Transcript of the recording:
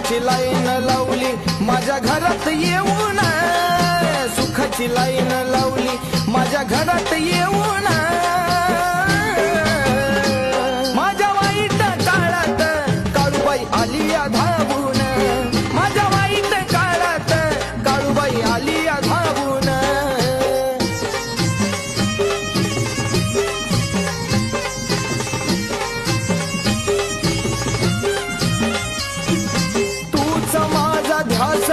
सुखाची लाईन लावली माझ्या घरात येऊन, सुखाची लाईन लावली माझ्या घरात येऊन, माझ्या वाईट काळात काळूबाई आली धावून, माझ्या वाईट काळात काळूबाई आली धावून. तूच माझा ध्यास